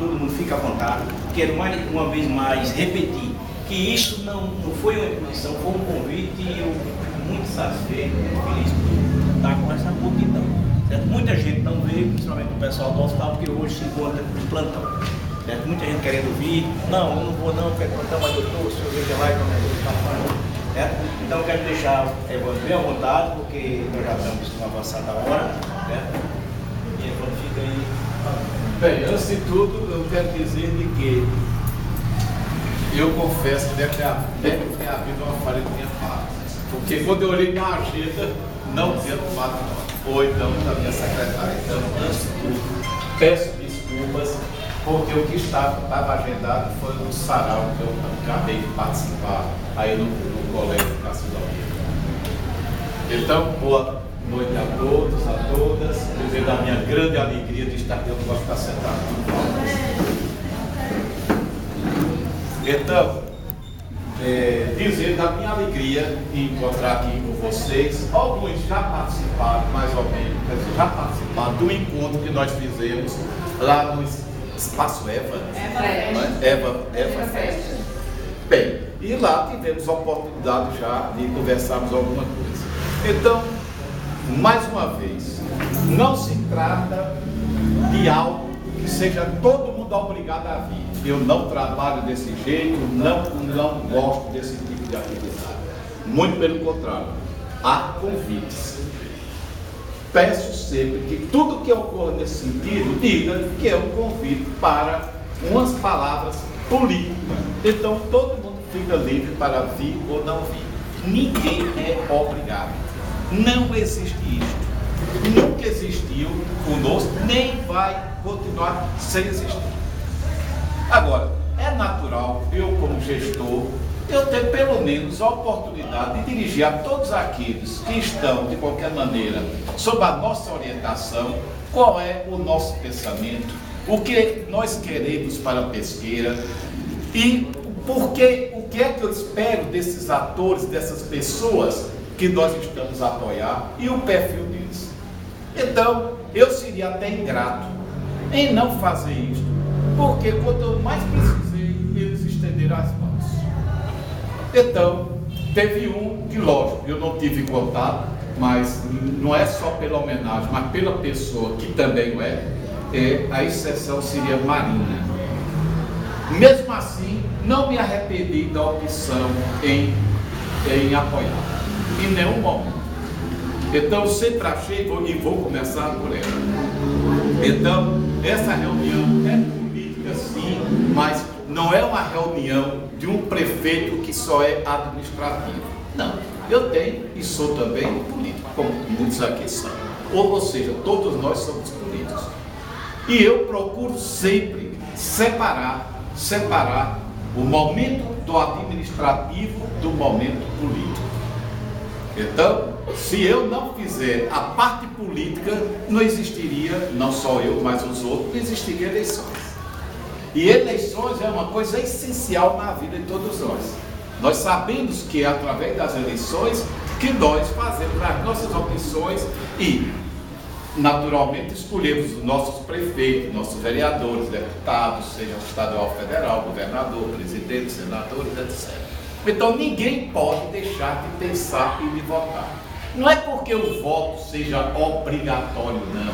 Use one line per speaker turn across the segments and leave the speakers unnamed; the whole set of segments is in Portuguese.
todo mundo fica à vontade. Quero mais uma vez mais repetir que isso não foi uma imposição, foi um convite e eu fico muito satisfeito, muito feliz por estar com essa multidão. Certo? Muita gente não veio, principalmente o pessoal do hospital, porque hoje se encontra de plantão. Certo? Muita gente querendo ouvir, não, eu não vou não, quero plantão, mas doutor, o senhor veja lá e qualquer coisa está falando. Certo? Então eu quero deixar bem à vontade, porque nós já estamos com avançada hora. Certo? E quando fica aí.
Bem, antes de tudo, eu quero dizer de que eu confesso que deve ter havido uma falha de minha parte. Porque quando eu olhei na agenda, não tinha tomado nota. Ou então da minha secretária. Então, antes de tudo, peço desculpas, porque o que estava agendado foi um sarau que eu acabei de participar aí no colégio Cassidalina. Então, boa noite a todos, a todas. Dizer da minha grande alegria de estar aqui, eu não gosto de ficar sentado. Então, dizer da minha alegria em encontrar aqui com vocês. Alguns já participaram, mais ou menos, já participaram do encontro que nós fizemos lá no Espaço Eva. Eva Fest. Bem, e lá tivemos a oportunidade já de conversarmos alguma coisa. Então, mais uma vez, não se trata de algo que seja todo mundo obrigado a vir. Eu não trabalho desse jeito, não gosto desse tipo de atividade. Muito pelo contrário, há convites. Peço sempre que tudo que ocorra nesse sentido, diga que é um convite para umas palavras políticas. Então todo mundo fica livre para vir ou não vir. Ninguém é obrigado. Não existe isto. Nunca existiu conosco, nem vai continuar sem existir. Agora, é natural, eu como gestor, eu ter pelo menos a oportunidade de dirigir a todos aqueles que estão, de qualquer maneira, sob a nossa orientação, qual é o nosso pensamento, o que nós queremos para a pesqueira e o que é que eu espero desses atores, dessas pessoas que nós estamos a apoiar e o perfil deles. Então, eu seria até ingrato em não fazer isto, porque quando eu mais precisei, eles estenderam as mãos. Então, teve um que, lógico, eu não tive contato, mas não é só pela homenagem, mas pela pessoa que também a exceção seria Marina. Mesmo assim, não me arrependi da opção em apoiar, em nenhum momento. Então, sempre achei, e vou começar por ela. Então, essa reunião é política sim, mas não é uma reunião de um prefeito que só é administrativo. Não, eu tenho e sou também político, como muitos aqui são. Ou seja, todos nós somos políticos. E eu procuro sempre separar o momento do administrativo do momento político. Então, se eu não fizer a parte política, não existiria, não só eu, mas os outros, não existiriam eleições. E eleições é uma coisa essencial na vida de todos nós. Nós sabemos que é através das eleições que nós fazemos as nossas opções e, naturalmente, escolhemos os nossos prefeitos, nossos vereadores, deputados, seja estadual, federal, governador, presidente, senadores, etc. Então ninguém pode deixar de pensar e de votar. Não é porque o voto seja obrigatório, não.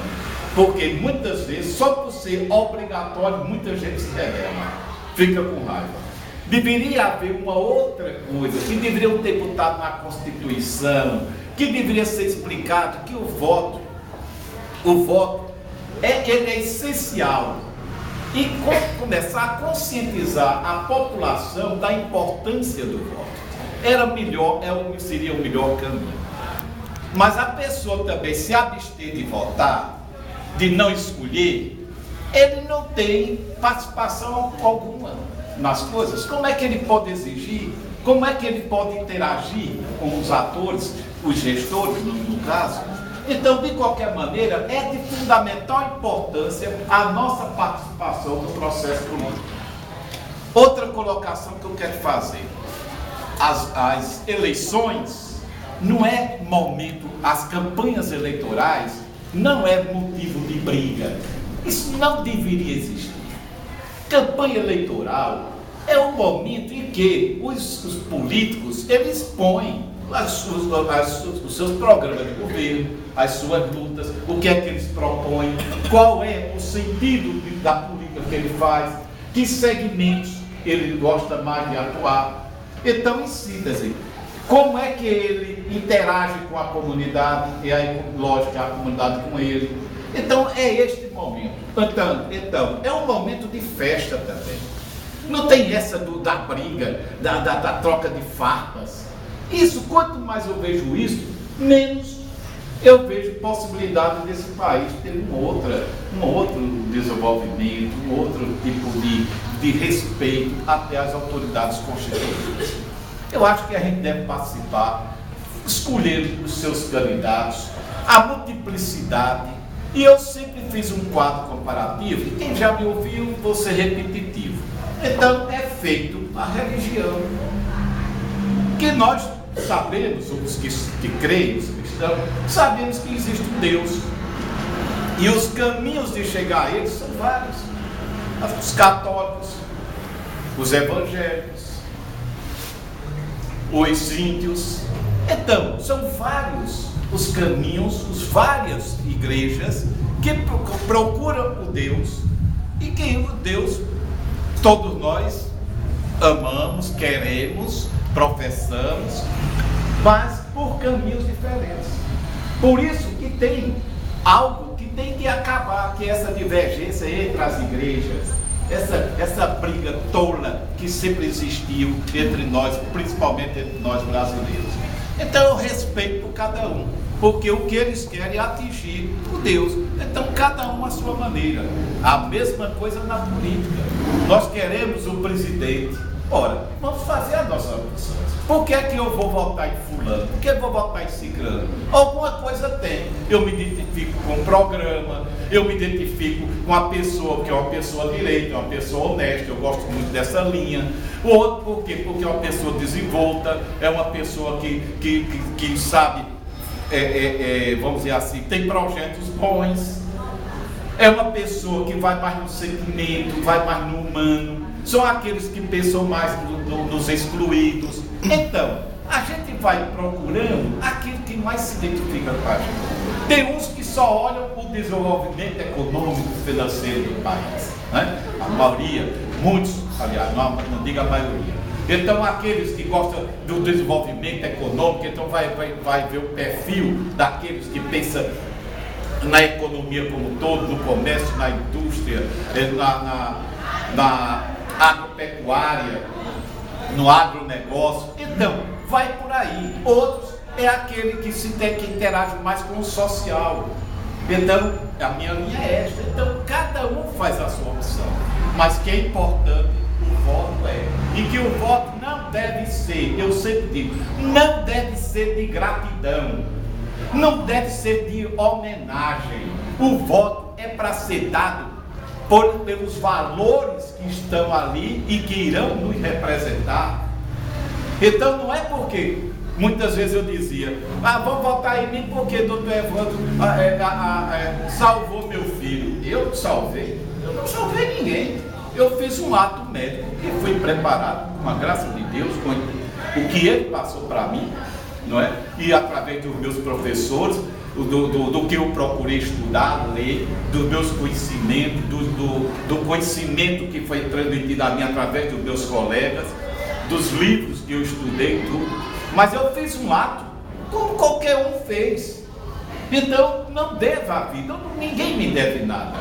Porque muitas vezes, só por ser obrigatório, muita gente se rebela, fica com raiva. Deveria haver uma outra coisa, que deveria ter botado na Constituição, que deveria ser explicado que o voto ele é essencial. E começar a conscientizar a população da importância do voto. Seria o melhor caminho. Mas a pessoa também se abster de votar, de não escolher, ele não tem participação alguma nas coisas. Como é que ele pode exigir? Como é que ele pode interagir com os atores, os gestores, no caso? Então, de qualquer maneira, é de fundamental importância a nossa participação no processo político. Outra colocação que eu quero fazer. As eleições não é momento, as campanhas eleitorais não é motivo de briga. Isso não deveria existir. campanha eleitoral é um momento em que os políticos, eles põem os seus programas de governo, as suas lutas, o que é que eles propõem, qual é o sentido da política que ele faz, que segmentos ele gosta mais de atuar. Então, em síntese, como é que ele interage com a comunidade, e aí, lógico, a comunidade com ele. Então, é este momento. Então, é um momento de festa também. Não tem essa da briga, da troca de farpas. Isso, quanto mais eu vejo isso, menos eu vejo possibilidade desse país ter um outro desenvolvimento, um outro tipo de respeito até às autoridades constitucionais. Eu acho que a gente deve participar, escolher os seus candidatos, a multiplicidade, e eu sempre fiz um quadro comparativo, e quem já me ouviu, vou ser repetitivo. Então, é feito a religião, que nós sabemos, os que creem, os cristãos, sabemos que existe um Deus, e os caminhos de chegar a ele são vários. Os católicos, os evangélicos, os índios. Então, são vários os caminhos, várias igrejas que procuram o Deus, e que o Deus todos nós amamos, queremos, professamos, mas por caminhos diferentes. Por isso que tem algo que tem que acabar, que é essa divergência entre as igrejas, essa briga tola que sempre existiu entre nós, principalmente entre nós brasileiros. Então eu respeito por cada um, porque o que eles querem é atingir o Deus. Então cada um à sua maneira. A mesma coisa na política. Nós queremos o presidente. Ora, vamos fazer a nossa opção. Por que é que eu vou votar em fulano? Por que eu vou votar em ciclano? Alguma coisa tem. Eu me identifico com o programa, eu me identifico com a pessoa, que é uma pessoa direita, uma pessoa honesta, eu gosto muito dessa linha. O outro, por quê? Porque é uma pessoa desenvolta, é uma pessoa que sabe, vamos dizer assim, tem projetos bons. É uma pessoa que vai mais no sentimento, vai mais no humano. São aqueles que pensam mais nos excluídos. Então, a gente vai procurando aquilo que mais se identifica com a gente. Tem uns que só olham o desenvolvimento econômico e financeiro do país, né? A maioria, muitos, aliás, não diga a maioria. Então, aqueles que gostam do desenvolvimento econômico, então vai ver o perfil daqueles que pensam na economia como um todo, no comércio, na indústria, na agropecuária, no agronegócio. Então, vai por aí. Outros é aquele que interage mais com o social. Então, a minha linha é esta. Então, cada um faz a sua opção. Mas que é importante, o voto é. E que o voto não deve ser, eu sempre digo, não deve ser de gratidão. Não deve ser de homenagem. O voto é para ser dado pelos valores que estão ali e que irão nos representar. Então não é porque muitas vezes eu dizia, vou votar em mim porque doutor Evandro salvou meu filho. Eu não salvei ninguém. Eu fiz um ato médico e fui preparado, com a graça de Deus, com o que ele passou para mim, não é? E através dos meus professores, do que eu procurei estudar, ler, dos meus conhecimentos, do conhecimento que foi transmitido a mim através dos meus colegas, dos livros que eu estudei, tudo. Mas eu fiz um ato como qualquer um fez. Então não devo a vida, ninguém me deve nada.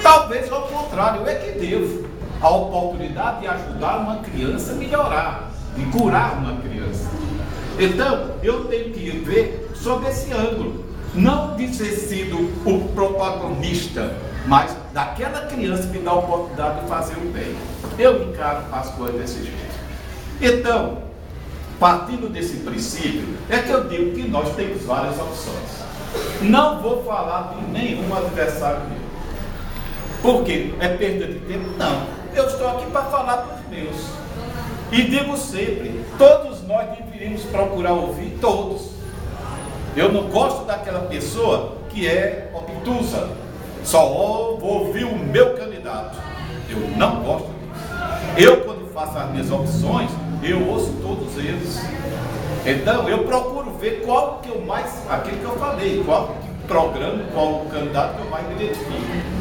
Talvez ao contrário, eu é que devo a oportunidade de ajudar uma criança a melhorar, de curar uma criança. Então eu tenho que ver sob esse ângulo. Não de ter sido o protagonista, mas daquela criança que dá a oportunidade de fazer o bem. Eu encaro as coisas desse jeito. Então, partindo desse princípio, é que eu digo que nós temos várias opções. Não vou falar de nenhum adversário meu. Por quê? É perda de tempo? Não. Eu estou aqui para falar dos meus. E digo sempre, todos nós deveríamos procurar ouvir todos. Eu não gosto daquela pessoa que é obtusa. Só vou ouvir o meu candidato. Eu não gosto disso. Eu, quando faço as minhas opções, eu ouço todos eles. Então, eu procuro ver qual que eu mais, aquele que eu falei, qual programa, qual o candidato que eu mais me identifico.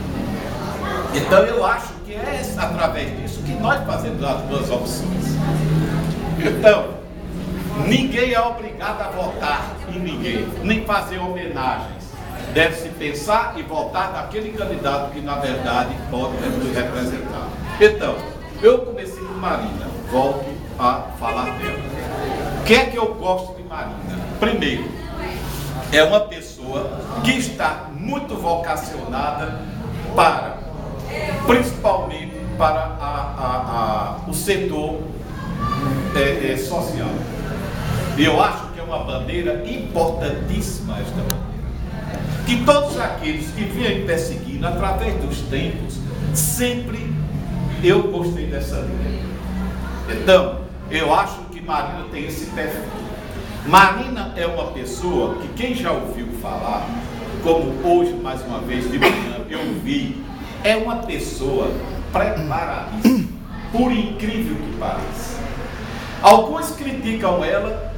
Então, eu acho que é através disso que nós fazemos as duas opções. Então, ninguém é obrigado a votar em ninguém, nem fazer homenagens. Deve-se pensar e votar naquele candidato que, na verdade, pode nos representar. Então, eu comecei com Marina, volto a falar dela. O que é que eu gosto de Marina? Primeiro, é uma pessoa que está muito vocacionada para, principalmente para o setor social. Eu acho que é uma bandeira importantíssima esta bandeira. Que todos aqueles que vinham perseguindo através dos tempos, sempre eu gostei dessa linha. Então, eu acho que Marina tem esse perfil. Marina é uma pessoa que quem já ouviu falar, como hoje mais uma vez de manhã eu vi, é uma pessoa preparadíssima, por incrível que pareça. Alguns criticam ela,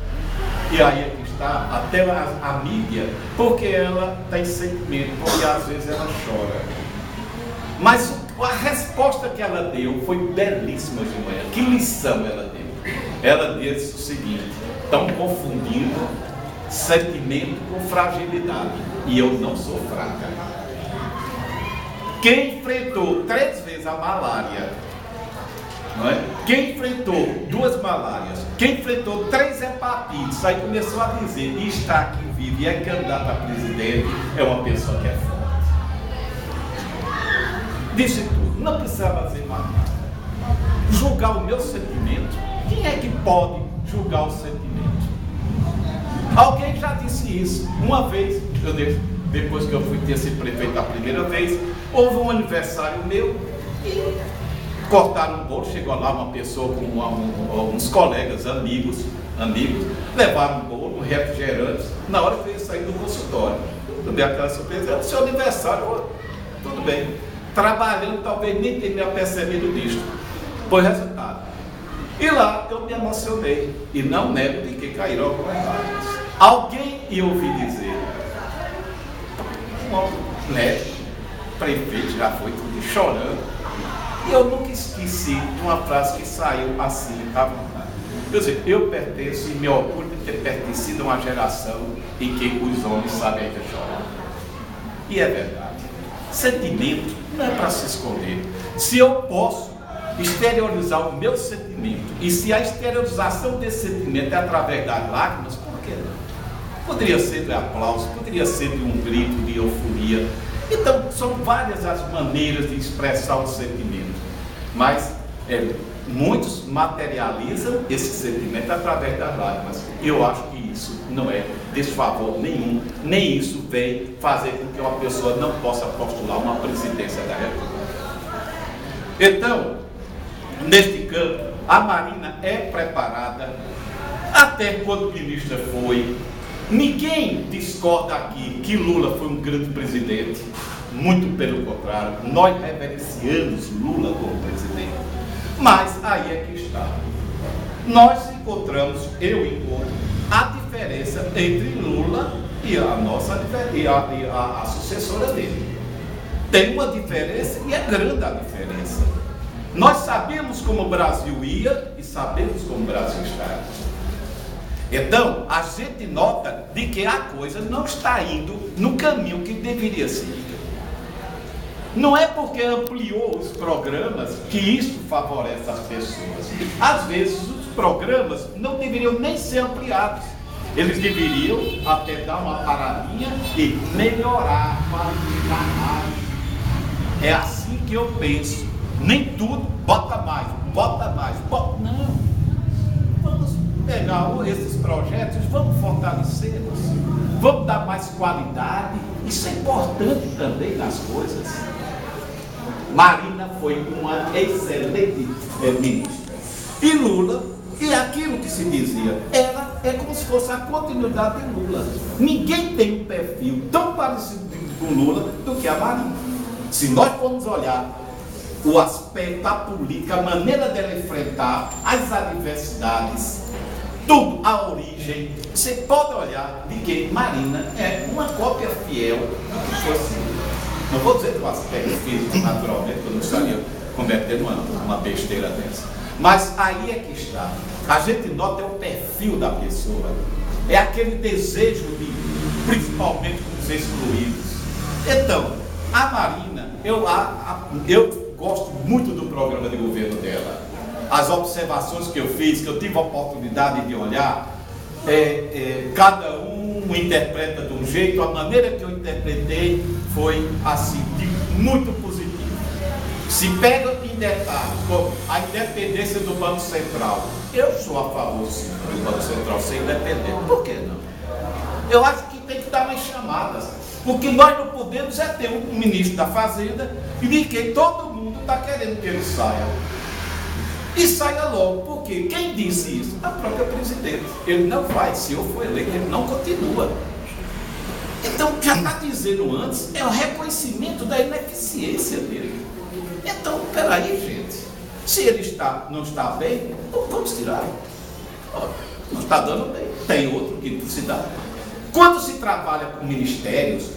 e aí é que está, até a mídia, porque ela tem sentimento, porque às vezes ela chora. Mas a resposta que ela deu foi belíssima de manhã. Que lição ela deu? Ela disse o seguinte: estão confundindo sentimento com fragilidade, e eu não sou fraca. Quem enfrentou 3 vezes a malária, não é? Quem enfrentou 2 malárias, quem enfrentou 3 hepatites, aí começou a dizer e está aqui vivo e é candidato a presidente, é uma pessoa que é forte. Disse tudo, não precisava dizer mais nada. Julgar o meu sentimento, quem é que pode julgar o sentimento? Alguém já disse isso. Uma vez, depois que eu fui ter sido prefeito a primeira vez, houve um aniversário meu e cortaram um bolo, chegou lá uma pessoa com uns colegas, amigos, levaram um bolo, um refrigerante, na hora que eu ia sair do consultório. Eu dei aquela surpresa, era o seu aniversário, tudo bem. Trabalhando, talvez nem tenha percebido disso. Foi resultado. E lá eu me emocionei, e não nego de que caíram algumas lágrimas. Alguém ia ouvir dizer, prefeito já foi tudo chorando. E eu nunca esqueci de uma frase que saiu assim, à vontade. Quer dizer, eu pertenço e me orgulho de ter pertencido a uma geração em que os homens sabem ainda chorar. E é verdade. Sentimento não é para se esconder. Se eu posso exteriorizar o meu sentimento, e se a exteriorização desse sentimento é através das lágrimas, por que não? Poderia ser de aplauso, poderia ser de um grito de euforia. Então, são várias as maneiras de expressar o sentimento. Mas muitos materializam esse sentimento através das lágrimas. Eu acho que isso não é desfavor nenhum, nem isso vem fazer com que uma pessoa não possa postular uma presidência da República. Então, neste campo, a Marina é preparada, até quando ministra foi. Ninguém discorda aqui que Lula foi um grande presidente, muito pelo contrário, nós reverenciamos Lula como presidente. Mas aí é que está. Nós encontramos, eu encontro, a diferença entre Lula e a sucessora dele. Tem uma diferença e é grande a diferença. Nós sabemos como o Brasil ia e sabemos como o Brasil está. Então, a gente nota de que a coisa não está indo no caminho que deveria seguir. Não é porque ampliou os programas que isso favorece as pessoas. Às vezes, os programas não deveriam nem ser ampliados. Eles deveriam até dar uma paradinha e melhorar, qualificar mais. É assim que eu penso. Nem tudo, bota mais. Não. Vamos pegar esses projetos, vamos fortalecê-los, vamos dar mais qualidade. Isso é importante também nas coisas. Marina foi uma excelente ministra. E Lula, e aquilo que se dizia, ela é como se fosse a continuidade de Lula. Ninguém tem um perfil tão parecido com Lula do que a Marina. Se nós formos olhar o aspecto, a política, a maneira dela enfrentar as adversidades, tudo, a origem. Você pode olhar de que Marina é uma cópia fiel do que fosse. Não vou dizer do aspecto físico, naturalmente, eu não estaria cometendo uma besteira dessa. Mas aí é que está. A gente nota o perfil da pessoa. É aquele desejo de, principalmente, dos excluídos. Então, a Marina, eu gosto muito do programa de governo dela. As observações que eu fiz, que eu tive a oportunidade de olhar, cada um interpreta de um jeito. A maneira que eu interpretei foi assim, muito positiva. Se pega em detalhes, como a independência do Banco Central, eu sou a favor sim, do Banco Central ser independente. Por que não? Eu acho que tem que dar umas chamadas. O que nós não podemos é ter um ministro da Fazenda e de quem todo mundo está querendo que ele saia. E saia logo, porque quem disse isso? A própria presidente. Ele não vai, se eu for eleito, ele não continua. Então, já está dizendo antes, é o reconhecimento da ineficiência dele. Então, peraí, gente. Se ele não está bem, vamos tirar. Não está dando bem. Tem outro que se dá. Quando se trabalha com ministérios,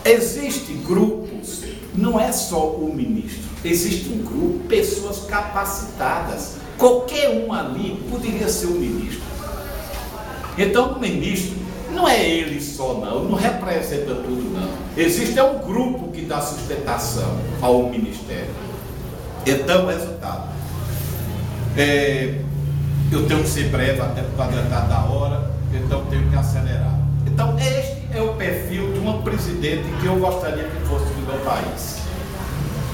existem grupos, não é só o ministro, existe um grupo, pessoas capacitadas. Qualquer um ali poderia ser um ministro. Então, o ministro não é ele só, não representa tudo, não. Existe um grupo que dá sustentação ao ministério. Então, resultado. Eu tenho que ser breve, até por causa da hora, então tenho que acelerar. Então, este é o perfil de uma presidente que eu gostaria que fosse do meu país.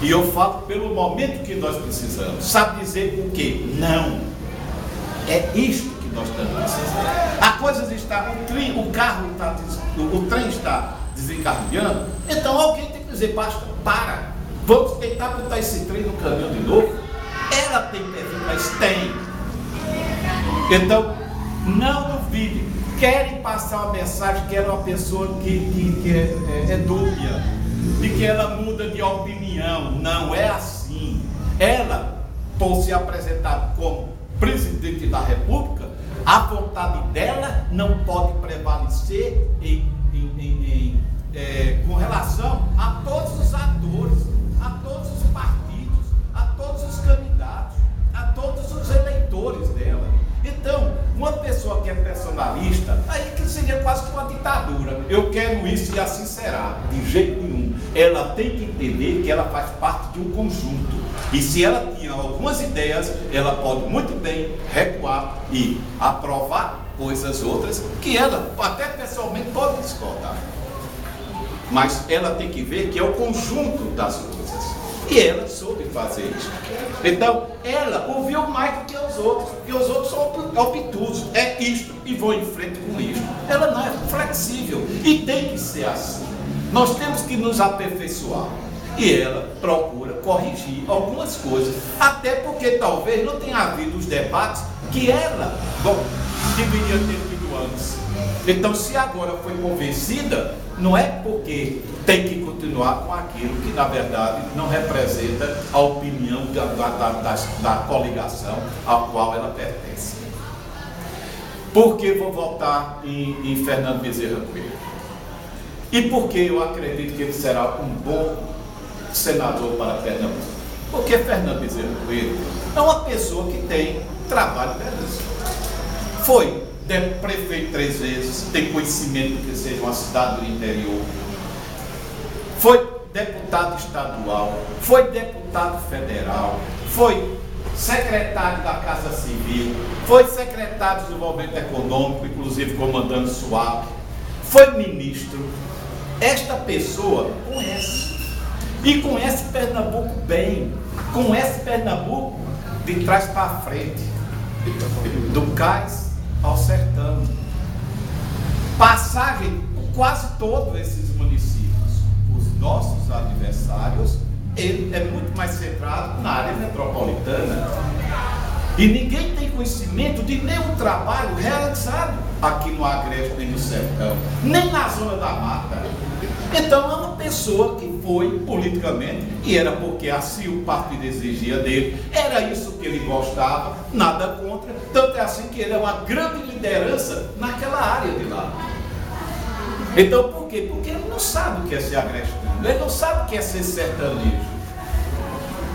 E eu falo pelo momento que nós precisamos. Sabe dizer o quê? Não. É isto que nós estamos precisando. A coisa está, o trem está desencarrilhando, então alguém tem que dizer, basta, para. Vamos tentar botar esse trem no caminho de novo. Ela tem perfil, mas tem. Então, não duvide. Querem passar uma mensagem que ela é uma pessoa que é dúbia, de que ela muda de opinião. Não é assim. Ela, por se apresentar como presidente da República, a vontade dela não pode prevalecer com relação a todos os atores, a todos os partidos, a todos os candidatos, a todos os eleitores dela. Então, uma pessoa que é personalista, aí que seria quase que uma ditadura. Eu quero isso e assim será. De jeito nenhum. Ela tem que entender que ela faz parte de um conjunto. E se ela tinha algumas ideias, ela pode muito bem recuar e aprovar coisas outras que ela até pessoalmente pode discordar. Mas ela tem que ver que é o conjunto das coisas. E ela soube fazer isso. Então, ela ouviu mais do que os outros, porque os outros são obtusos. É isto, e vou em frente com isto. Ela não é flexível, e tem que ser assim. Nós temos que nos aperfeiçoar. E ela procura corrigir algumas coisas, até porque talvez não tenha havido os debates que ela, deveria ter tido antes. Então, se agora foi convencida, não é porque tem que continuar com aquilo que, na verdade, não representa a opinião da coligação a qual ela pertence. Por que vou votar em Fernando Bezerra Coelho? E por que eu acredito que ele será um bom senador para Pernambuco? Porque Fernando Bezerra Coelho é uma pessoa que tem trabalho belíssimo. Foi prefeito 3 vezes, tem conhecimento que seja uma cidade do interior, foi deputado estadual, foi deputado federal, foi secretário da Casa Civil, foi secretário de Desenvolvimento Econômico, inclusive comandando SUAP, foi ministro. Esta pessoa conhece, e conhece Pernambuco bem, conhece Pernambuco de trás para frente, do cais ao sertão, passagem por quase todos esses municípios. Os nossos adversários, ele é muito mais centrado na área metropolitana, e ninguém tem conhecimento de nenhum trabalho realizado aqui no Agreste, nem no sertão, nem na zona da mata. Então é uma pessoa que foi politicamente, e era porque assim o partido exigia dele, era isso que ele gostava, nada contra, tanto é assim que ele é uma grande liderança naquela área de lá. Então por quê? Porque ele não sabe o que é ser agrestino, ele não sabe o que é ser sertanejo.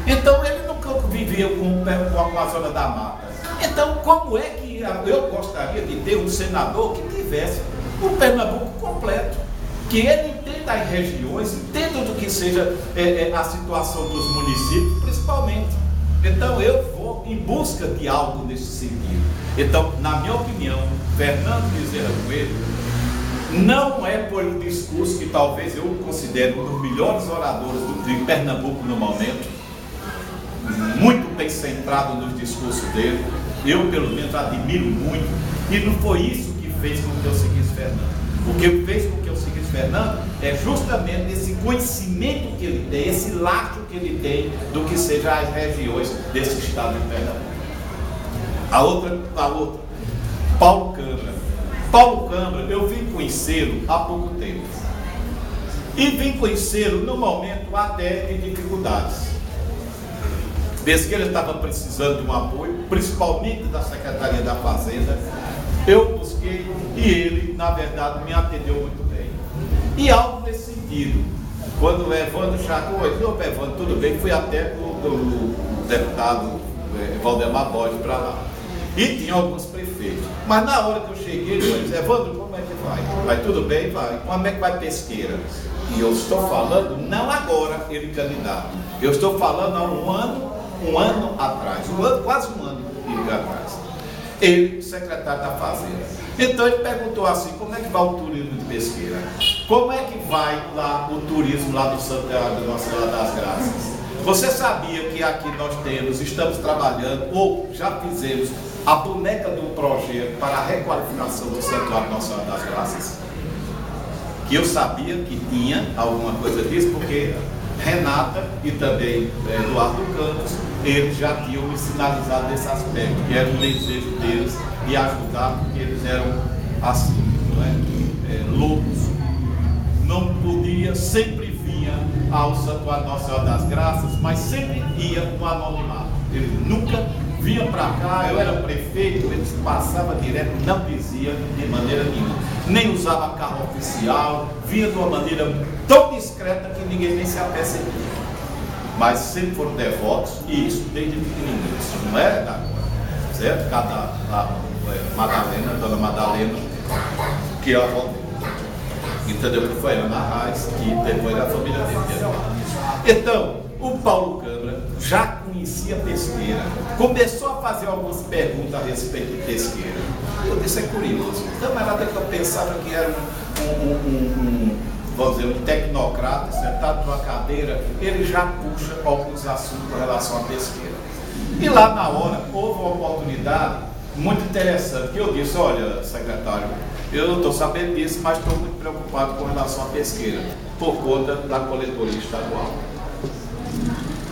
Então ele nunca vivia com a zona da mata. Então como é que eu gostaria de ter um senador que tivesse o Pernambuco completo, que ele entenda as regiões, entenda do que seja a situação dos municípios, principalmente. Então eu vou em busca de algo nesse sentido. Então, na minha opinião, Fernando Bezerra Coelho não é por um discurso que talvez eu considere um dos melhores oradores de Pernambuco no momento, muito bem centrado nos discursos dele. Eu, pelo menos, admiro muito, e não foi isso que fez com que eu seguisse Fernando. O que fez com que eu seguisse Fernando é justamente esse conhecimento que ele tem, esse laço que ele tem do que sejam as regiões desse estado de Pernambuco. A outra, Paulo Câmara. Paulo Câmara, eu vim conhecê-lo há pouco tempo. E vim conhecê-lo no momento até de dificuldades. Desde que ele estava precisando de um apoio, principalmente da Secretaria da Fazenda, eu busquei e ele, na verdade, me atendeu muito bem. E algo nesse sentido, quando o Evandro chegou, eu disse: opa, Evandro, tudo bem, fui até o deputado Valdemar Bode para lá. E tinha alguns prefeitos. Mas na hora que eu cheguei, ele disse: Evandro, como é que vai? Vai tudo bem? Vai. Como é que vai Pesqueira? E eu estou falando, não agora, ele candidato. Eu estou falando há um ano atrás, quase um ano atrás. Ele, secretário da Fazenda. Então ele perguntou assim: como é que vai o turismo de Pesqueira? Como é que vai lá o turismo lá do Santiago de Nossa Senhora das Graças? Você sabia que aqui nós estamos trabalhando, ou já fizemos, a boneca do projeto para a requalificação do Santuário Nossa Senhora das Graças? Que eu sabia que tinha alguma coisa disso, porque Renata e também Eduardo Campos, eles já tinham me sinalizado desse aspecto, que era um desejo deles de ajudar, porque eles eram assim, loucos. Não podia, sempre vinha ao Santuário Nossa Senhora das Graças, mas sempre ia no anonimato. Eles nunca vinham para cá, eu era prefeito, eles passavam direto, não dizia de maneira nenhuma. Nem usava carro oficial, vinha de uma maneira tão discreta que ninguém nem se apercebia. Mas sempre foram devotos, e isso desde pequenininhos, não é agora, certo? A Dona Madalena, que é a avó dele, entendeu? Que foi a Ana Reis, que depois da família dele. Então, o Paulo Câmara já conhecia Pesqueira, começou a fazer algumas perguntas a respeito de Pesqueira. Eu disse: é curioso, o camarada que eu pensava que era vamos dizer, um tecnocrata sentado numa cadeira, ele já puxa alguns assuntos com relação à Pesqueira. E lá na hora houve uma oportunidade muito interessante, que eu disse: olha, secretário, eu não estou sabendo disso, mas estou muito preocupado com relação à Pesqueira, por conta da coletoria estadual.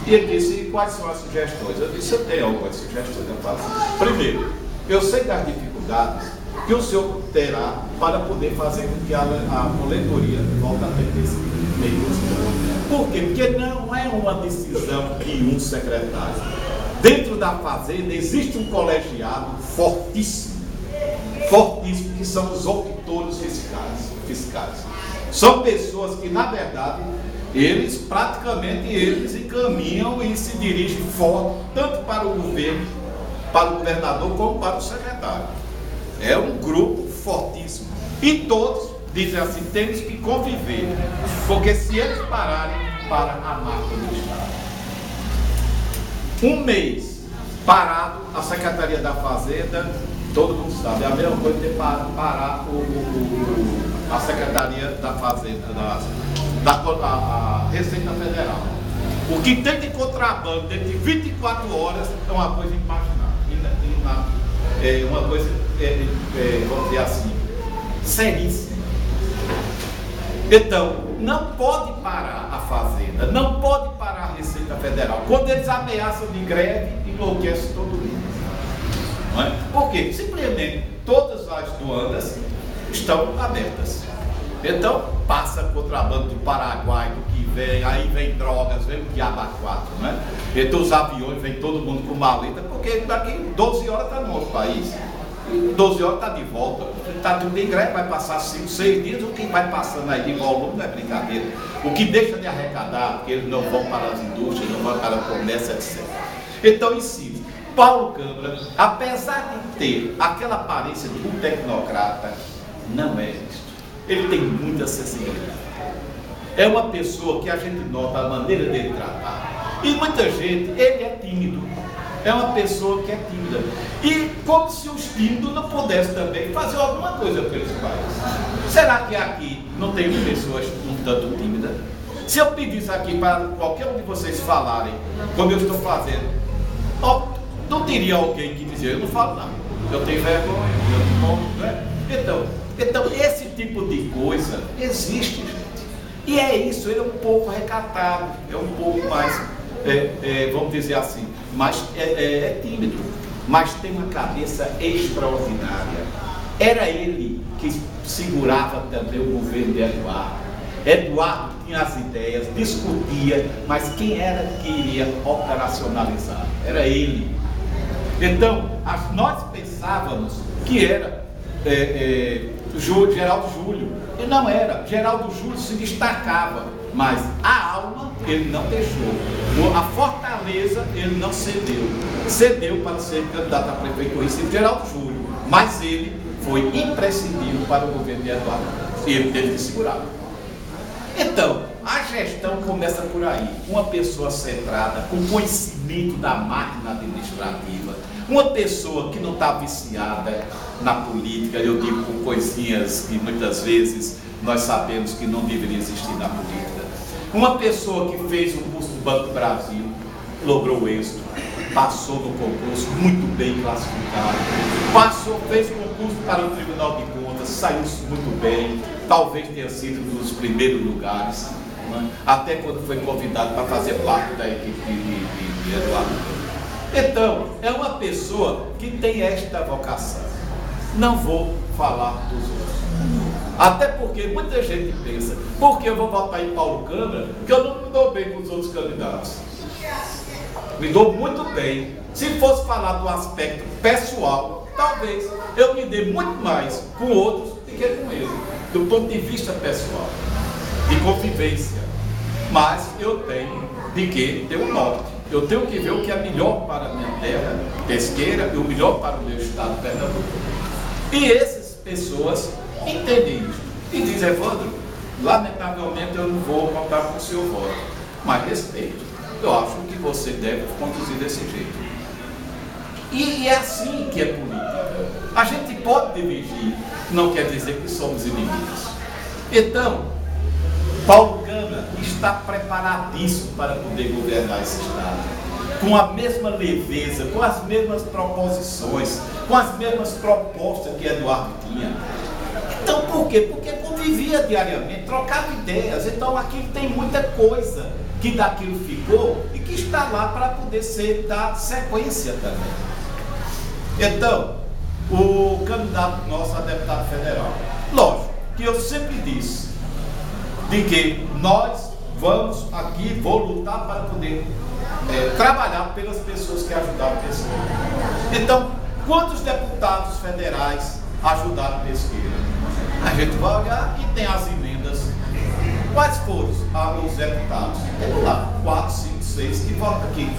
E ele disse: e quais são as sugestões? Eu disse: eu tenho algumas sugestões. Eu faço. Primeiro, eu sei das dificuldades que o senhor terá para poder fazer com que a coletoria volte a pertencer. Por quê? Porque não é uma decisão de um secretário. Dentro da Fazenda existe um colegiado fortíssimo, que são os auditores fiscais. São pessoas que, na verdade, eles encaminham e se dirigem forte, tanto para o governo, para o governador, como para o secretário. É um grupo fortíssimo. E todos dizem assim: temos que conviver, porque se eles pararem para a marca do Estado, um mês parado, a Secretaria da Fazenda, todo mundo sabe, é a mesma coisa de parar a Secretaria da Fazenda, a Receita Federal. O que tem de contrabando dentro de 24 horas é uma coisa imaginável. É uma coisa, vamos dizer assim, seríssima. Então, não pode parar a Fazenda, não pode parar a Receita Federal. Quando eles ameaçam de greve, enlouquece todo mundo. Não é? Por quê? Simplesmente todas as doanas estão abertas. Então, passa contrabando do Paraguai, do que vem, aí vem drogas, vem o diabo a quatro, né? Então os aviões, vem todo mundo com maleta, porque daqui 12 horas está no outro país. 12 horas está de volta, está tudo em greve, vai passar 5, 6 dias, o que vai passando aí de volume não é brincadeira. O que deixa de arrecadar, porque eles não vão para as indústrias, não vão para o comércio, etc. Então, ensino. Paulo Câmara, apesar de ter aquela aparência de um tecnocrata, não é isso. Ele tem muita sensibilidade. É uma pessoa que a gente nota a maneira dele tratar. E muita gente, ele é tímido. É uma pessoa que é tímida. E como se os tímidos não pudessem também fazer alguma coisa pelos pais. Será que aqui não tem pessoas um tanto tímidas? Se eu pedisse aqui para qualquer um de vocês falarem como eu estou fazendo, não teria alguém que dizia, eu não falo nada, eu tenho vergonha, eu não posso, né? Então, esse tipo de coisa existe, gente. E é isso, ele é um pouco recatado, é um pouco mais, vamos dizer assim, mas é tímido, mas tem uma cabeça extraordinária. Era ele que segurava também o governo de Eduardo. Eduardo tinha as ideias, discutia, mas quem era que iria operacionalizar? Era ele. Então, nós pensávamos que era Geraldo Júlio, e não era. Geraldo Júlio se destacava, mas a alma ele não deixou. A fortaleza ele não cedeu. Cedeu para ser candidato a prefeito conhecido Geraldo Júlio, mas ele foi imprescindível para o governo de Eduardo. E ele teve que segurar. Então, a gestão começa por aí. Uma pessoa centrada, com conhecimento da máquina administrativa, uma pessoa que não está viciada na política, eu digo com coisinhas que muitas vezes nós sabemos que não deveria existir na política. Uma pessoa que fez o curso do Banco do Brasil, logrou êxito, passou no concurso muito bem classificado, fez concurso para o Tribunal de Contas, saiu muito bem, talvez tenha sido um dos primeiros lugares, né? Até quando foi convidado para fazer parte da equipe de Eduardo. Então, é uma pessoa que tem esta vocação. Não vou falar dos outros. Até porque muita gente pensa, porque eu vou votar em Paulo Câmara, que eu não me dou bem com os outros candidatos. Me dou muito bem. Se fosse falar do aspecto pessoal, talvez eu me dê muito mais com outros do que com ele, do ponto de vista pessoal, de convivência. Mas eu tenho de que ter um norte. Eu tenho que ver o que é melhor para a minha terra pesqueira e o melhor para o meu estado Pernambuco. E essas pessoas entendem isso. E dizem, Evandro, lamentavelmente eu não vou contar com o seu voto, mas respeito. Eu acho que você deve conduzir desse jeito. E é assim que é política. A gente pode dividir, não quer dizer que somos inimigos. Então, Paulo Câmara está preparadíssimo para poder governar esse estado. Com a mesma leveza, com as mesmas proposições, com as mesmas propostas que Eduardo tinha. Então, por quê? Porque convivia diariamente, trocava ideias. Então, aqui tem muita coisa que daquilo ficou e que está lá para poder ser dar sequência também. Então, o candidato nosso a deputado federal, lógico que eu sempre disse de que nós vamos aqui, vou lutar para poder trabalhar pelas pessoas que ajudaram Pesqueira. Então, quantos deputados federais ajudaram Pesqueira? A gente vai olhar e tem as emendas. Quais foram os deputados? Tem lá, 4, 5, 6 que votam aqui.